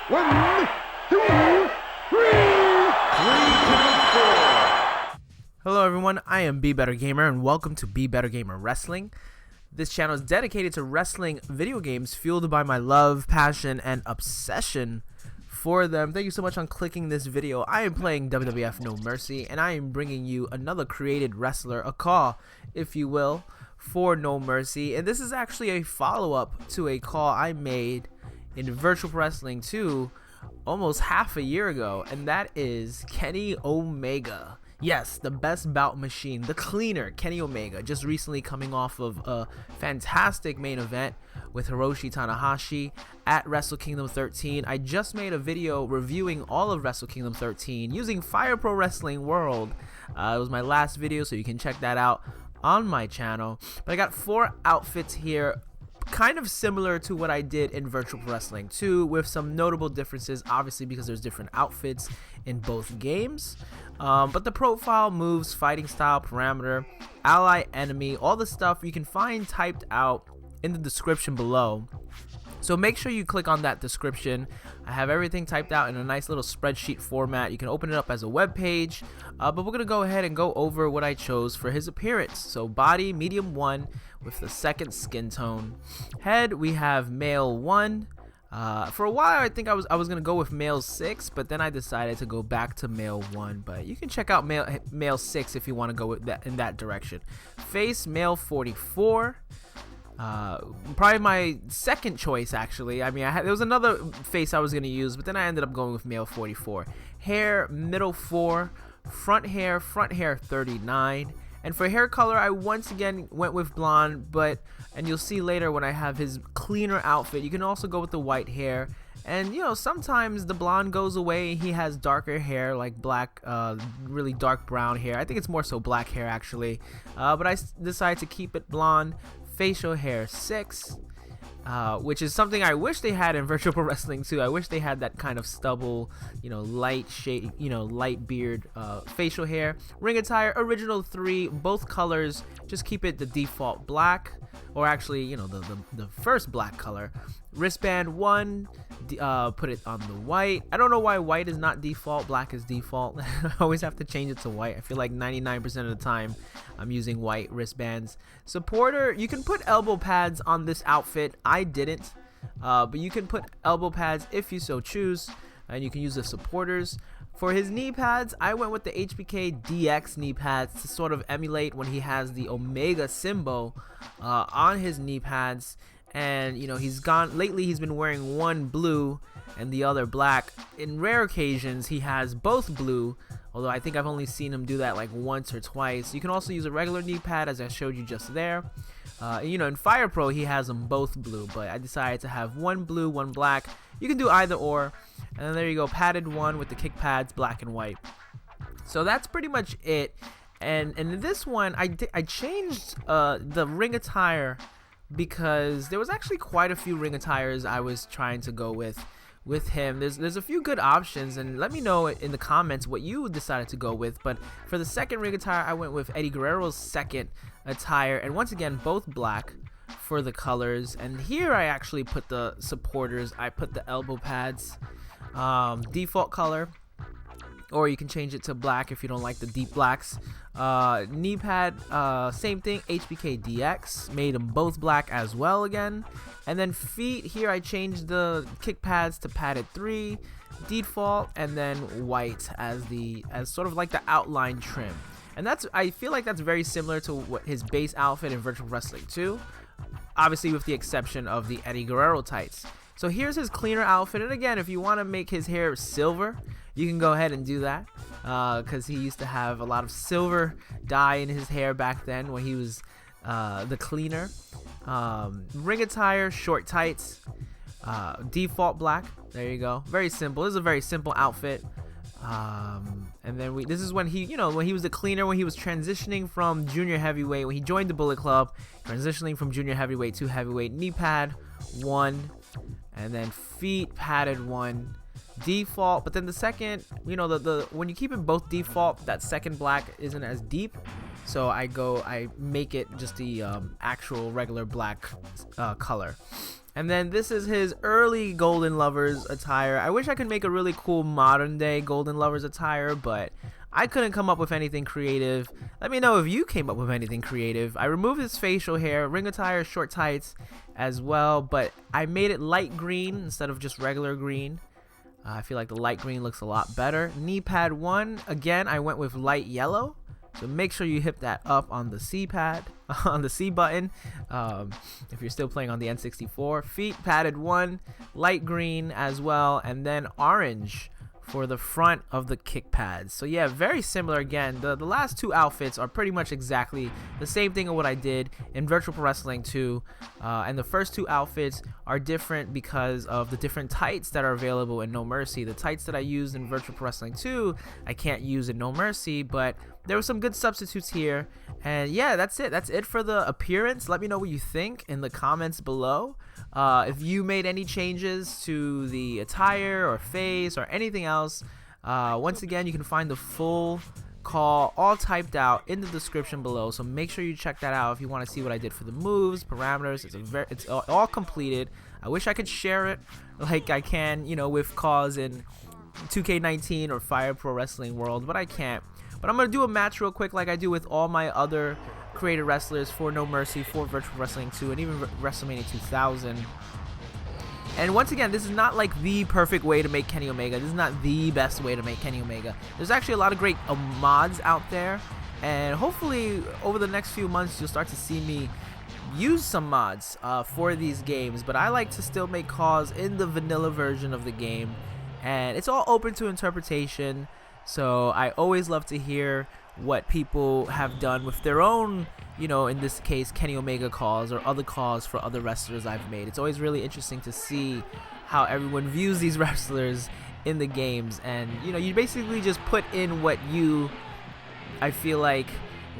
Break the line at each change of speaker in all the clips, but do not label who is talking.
1, 2, 3. 3, 2, 4.
Hello everyone, I am BeBetterGamer and welcome to BeBetterGamer Wrestling. This channel is dedicated to wrestling video games fueled by my love, passion, and obsession for them. Thank you so much on clicking this video. I am playing WWF No Mercy and I am bringing you another created wrestler, a CAW, if you will, for No Mercy. And this is actually a follow-up to a CAW I made in Virtual Pro Wrestling 2 almost half a year ago, and that is Kenny Omega. Yes, the best bout machine, the cleaner Kenny Omega, just recently coming off of a fantastic main event with Hiroshi Tanahashi at Wrestle Kingdom 13. I just made a video reviewing all of Wrestle Kingdom 13 using Fire Pro Wrestling World. It was my last video, so you can check that out on my channel. But I got 4 outfits here, kind of similar to what I did in Virtual Pro Wrestling 2, with some notable differences, obviously because there's different outfits in both games. But the profile, moves, fighting style, parameter, ally, enemy, all the stuff you can find typed out in the description below. So make sure you click on that description. I have everything typed out in a nice little spreadsheet format. You can open it up as a web page, but we're going to go ahead and go over what I chose for his appearance. So body, medium 1 with the second skin tone. Head, we have male 1. For a while I think I was going to go with male 6, but then I decided to go back to male 1. But you can check out male 6 if you want to go with that, in that direction. Face, male 44. Probably my second choice, actually. I mean, there was another face I was going to use, but then I ended up going with male 44. Hair, middle 4. Front hair 39. And for hair color, I once again went with blonde, and you'll see later when I have his cleaner outfit, you can also go with the white hair. And you know, sometimes the blonde goes away, he has darker hair, like black, really dark brown hair. I think it's more so black hair, actually. But I decided to keep it blonde. Facial hair 6, which is something I wish they had in Virtual Pro Wrestling 2. I wish they had that kind of stubble, you know, light shade, you know, light beard facial hair. Ring attire, original 3, both colors. Just keep it the default black, or actually, you know, the first black color. Wristband 1, put it on the white. I don't know why white is not default, black is default. I always have to change it to white. I feel like 99% of the time I'm using white wristbands. Supporter, you can put elbow pads on this outfit. I didn't, but you can put elbow pads if you so choose, and you can use the supporters. For his knee pads, I went with the HBK DX knee pads to sort of emulate when he has the Omega symbol on his knee pads. And you know, lately he's been wearing one blue and the other black. In rare occasions he has both blue, although I think I've only seen him do that like once or twice. You can also use a regular knee pad, as I showed you just there. You know, in Fire Pro he has them both blue, but I decided to have one blue, one black. You can do either or. And then there you go, padded 1 with the kick pads, black and white. So that's pretty much it. And in this one I changed the ring attire, because there was actually quite a few ring attires I was trying to go with him. There's a few good options, and let me know in the comments what you decided to go with. But for the second ring attire, I went with Eddie Guerrero's second attire, and once again both black for the colors. And here I actually put the supporters. I put the elbow pads, default color, or you can change it to black if you don't like the deep blacks. Knee pad, same thing, HBK DX, made them both black as well again. And then feet, here I changed the kick pads to padded 3, default, and then white as sort of like the outline trim. And I feel like that's very similar to what his base outfit in Virtual Wrestling 2, obviously with the exception of the Eddie Guerrero tights. So here's his cleaner outfit, and again, if you want to make his hair silver, you can go ahead and do that, because he used to have a lot of silver dye in his hair back then when he was the cleaner. Ring attire, short tights, default black. There you go. Very simple. This is a very simple outfit. And then this is when he, you know, when he was the cleaner, when he was transitioning from junior heavyweight, when he joined the Bullet Club, transitioning from junior heavyweight to heavyweight. Knee pad 1, and then feet padded 1, default. But then the second, you know, when you keep it both default, that second black isn't as deep, so I make it just the actual regular black color. And then this is his early Golden Lovers attire. I wish I could make a really cool modern day Golden Lovers attire, but I couldn't come up with anything creative. Let me know if you came up with anything creative. I removed his facial hair, ring attire, short tights as well, but I made it light green instead of just regular green. I feel like the light green looks a lot better. Knee pad 1, again, I went with light yellow. So make sure you hit that up on the C pad, on the C button, if you're still playing on the N64. Feet padded 1, light green as well, and then orange for the front of the kick pads. So yeah, very similar again. The last two outfits are pretty much exactly the same thing of what I did in Virtual Pro Wrestling 2. And the first two outfits are different because of the different tights that are available in No Mercy. The tights that I used in Virtual Pro Wrestling 2, I can't use in No Mercy, but there were some good substitutes here. And yeah, that's it. That's it for the appearance. Let me know what you think in the comments below. If you made any changes to the attire or face or anything else, once again, you can find the full CAW all typed out in the description below. So make sure you check that out if you want to see what I did for the moves, parameters. It's all completed. I wish I could share it like I can, you know, with CAWs in 2K19 or Fire Pro Wrestling World, but I can't. But I'm going to do a match real quick like I do with all my other created wrestlers for No Mercy, for Virtual Wrestling 2, and even WrestleMania 2000. And once again, this is not like the perfect way to make Kenny Omega. This is not the best way to make Kenny Omega. There's actually a lot of great mods out there, and hopefully over the next few months you'll start to see me use some mods for these games. But I like to still make CAWs in the vanilla version of the game, and it's all open to interpretation. So I always love to hear what people have done with their own, you know, in this case, Kenny Omega CAWs or other CAWs for other wrestlers I've made. It's always really interesting to see how everyone views these wrestlers in the games. And, you know, you basically just put in what you, I feel like,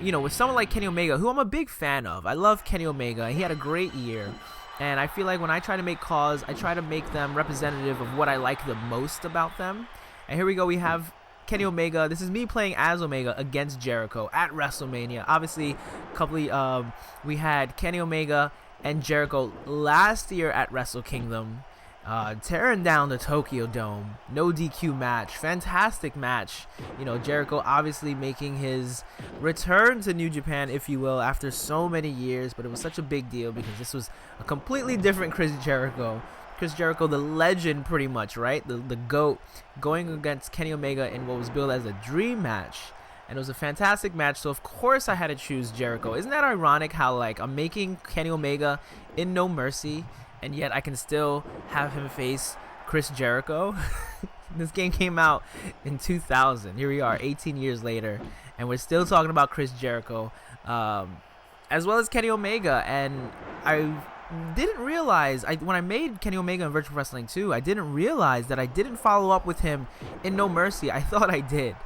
you know, with someone like Kenny Omega, who I'm a big fan of. I love Kenny Omega. He had a great year. And I feel like when I try to make CAWs, I try to make them representative of what I like the most about them. And here we go. We have Kenny Omega. This is me playing as Omega against Jericho at WrestleMania. Obviously, we had Kenny Omega and Jericho last year at Wrestle Kingdom, tearing down the Tokyo Dome. No DQ match, fantastic match. You know, Jericho obviously making his return to New Japan, if you will, after so many years. But it was such a big deal because this was a completely different Chris Jericho. Chris Jericho, the legend, pretty much, right? The GOAT, going against Kenny Omega in what was billed as a dream match. And it was a fantastic match, so of course I had to choose Jericho. Isn't that ironic how, like, I'm making Kenny Omega in No Mercy, and yet I can still have him face Chris Jericho? This game came out in 2000. Here we are, 18 years later, and we're still talking about Chris Jericho, as well as Kenny Omega. And I didn't realize, when I made Kenny Omega in Virtual Wrestling 2, I didn't realize that I didn't follow up with him in No Mercy. I thought I did.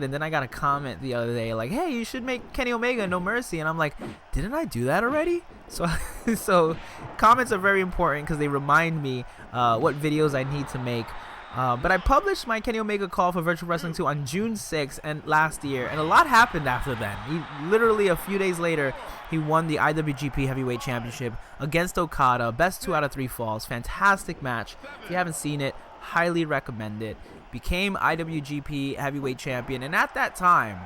And then I got a comment the other day like, hey, you should make Kenny Omega in No Mercy. And I'm like, didn't I do that already? So comments are very important because they remind me what videos I need to make. But I published my Kenny Omega CAW for Virtual Wrestling 2 on June 6th and last year, and a lot happened after then. He literally, a few days later, he won the IWGP Heavyweight Championship against Okada. Best 2 out of 3 falls. Fantastic match. If you haven't seen it, highly recommend it. Became IWGP Heavyweight Champion, and at that time,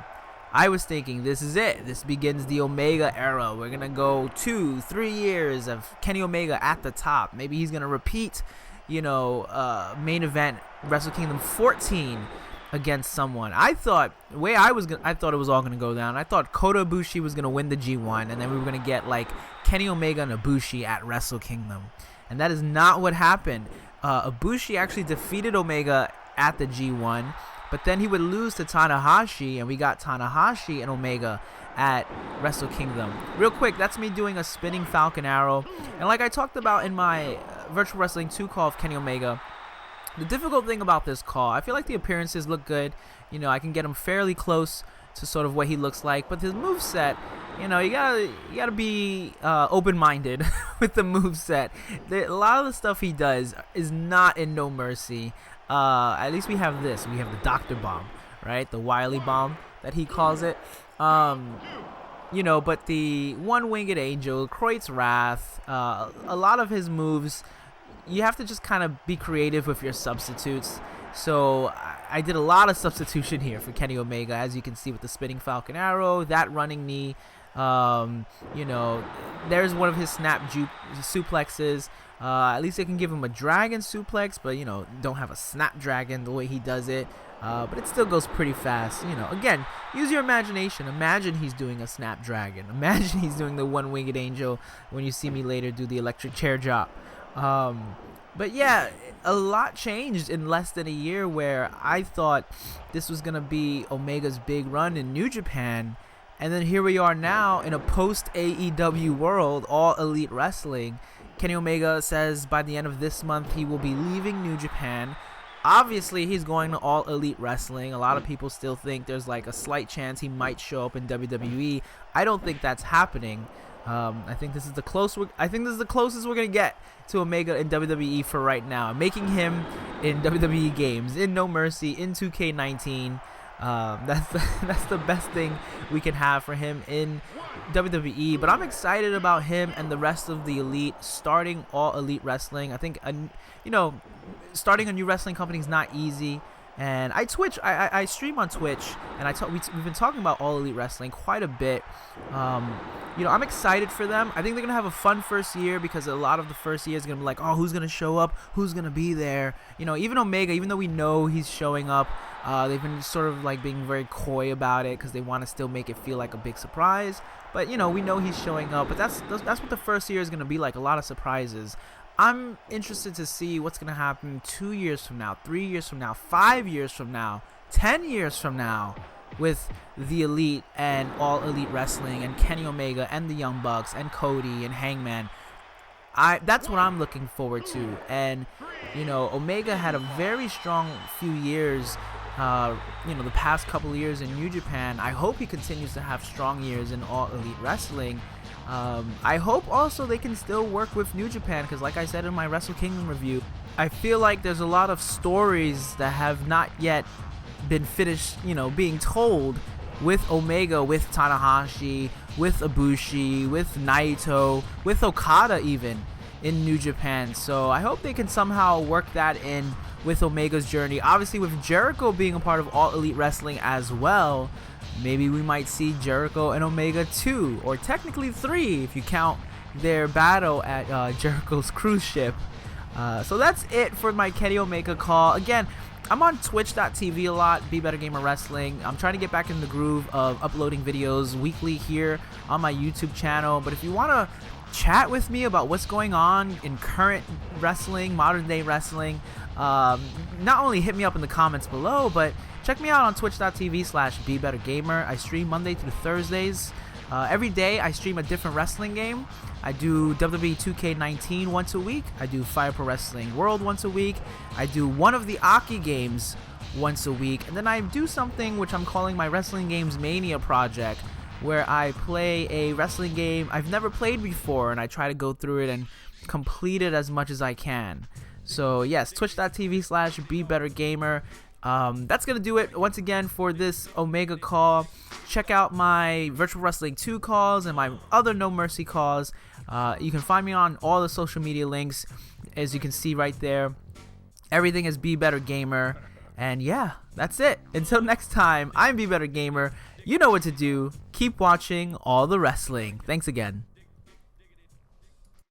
I was thinking, this is it. This begins the Omega era. We're going to go 2-3 years of Kenny Omega at the top. Maybe he's going to repeat, you know, main event Wrestle Kingdom 14 against someone. I thought the way I thought it was all gonna go down. I thought Kota Ibushi was gonna win the G1, and then we were gonna get like Kenny Omega and Ibushi at Wrestle Kingdom, and that is not what happened. Ibushi actually defeated Omega at the G1, but then he would lose to Tanahashi, and we got Tanahashi and Omega at Wrestle Kingdom. Real quick, that's me doing a spinning Falcon Arrow, and like I talked about in my Virtual Wrestling 2 CAW of Kenny Omega, the difficult thing about this CAW, I feel like the appearances look good. You know, I can get him fairly close to sort of what he looks like, but his moveset, you know, you gotta be open-minded with the moveset. A lot of the stuff he does is not in No Mercy. At least we have this. We have the Dr. Bomb, right? The Wily Bomb that he calls it. But the one-winged angel, Croit's Wrath, a lot of his moves, you have to just kind of be creative with your substitutes. So I did a lot of substitution here for Kenny Omega, as you can see with the spinning Falcon Arrow, that running knee. There's one of his snap suplexes. At least I can give him a dragon suplex, but don't have a snapdragon the way he does it. But it still goes pretty fast. Again, use your imagination. Imagine he's doing a snapdragon. Imagine he's doing the one-winged angel when you see me later do the electric chair drop. But yeah, a lot changed in less than a year, where I thought this was gonna be Omega's big run in New Japan. And then here we are now in a post-AEW world, All Elite Wrestling. Kenny Omega says by the end of this month he will be leaving New Japan. Obviously, he's going to All Elite Wrestling. A lot of people still think there's like a slight chance he might show up in WWE. I don't think that's happening. I think this is the closest we're gonna get to Omega in WWE for right now. I'm making him in WWE games, in No Mercy, in 2K19. That's the best thing we can have for him in WWE. But I'm excited about him and the rest of the Elite starting All Elite Wrestling. I think starting a new wrestling company is not easy. And I stream on Twitch, and we've been talking about All Elite Wrestling quite a bit. I'm excited for them. I think they're gonna have a fun first year, because a lot of the first year is gonna be like, oh, who's gonna show up? Who's gonna be there? Even Omega, even though we know he's showing up, they've been sort of like being very coy about it because they want to still make it feel like a big surprise. But we know he's showing up. But that's what the first year is gonna be like, a lot of surprises. I'm interested to see what's going to happen 2 years from now, 3 years from now, 5 years from now, 10 years from now with the Elite and All Elite Wrestling and Kenny Omega and the Young Bucks and Cody and Hangman. That's what I'm looking forward to. And, Omega had a very strong few years, the past couple of years in New Japan. I hope he continues to have strong years in All Elite Wrestling. I hope also they can still work with New Japan, because like I said in my Wrestle Kingdom review, I feel like there's a lot of stories that have not yet been finished, being told with Omega, with Tanahashi, with Ibushi, with Naito, with Okada even in New Japan. So I hope they can somehow work that in with Omega's journey. Obviously, with Jericho being a part of All Elite Wrestling as well, maybe we might see Jericho and Omega 2, or technically 3 if you count their battle at Jericho's cruise ship. So that's it for my Kenny Omega call. Again, I'm on twitch.tv a lot, BeBetterGamer Wrestling. I'm trying to get back in the groove of uploading videos weekly here on my YouTube channel. But if you want to chat with me about what's going on in current wrestling, modern day wrestling, not only hit me up in the comments below, but check me out on twitch.tv/BeBetterGamer. I stream Monday through Thursdays. Every day I stream a different wrestling game. I do WWE 2K19 once a week. I do Fire Pro Wrestling World once a week. I do one of the Aki games once a week. And then I do something which I'm calling my Wrestling Games Mania project, where I play a wrestling game I've never played before, and I try to go through it and complete it as much as I can. So yes, twitch.tv/BeBetterGamer. That's going to do it once again for this Omega call. Check out my Virtual Wrestling 2 calls and my other No Mercy calls. You can find me on all the social media links, as you can see right there. Everything is BeBetterGamer. And yeah, that's it. Until next time, I'm BeBetterGamer. You know what to do. Keep watching all the wrestling. Thanks again.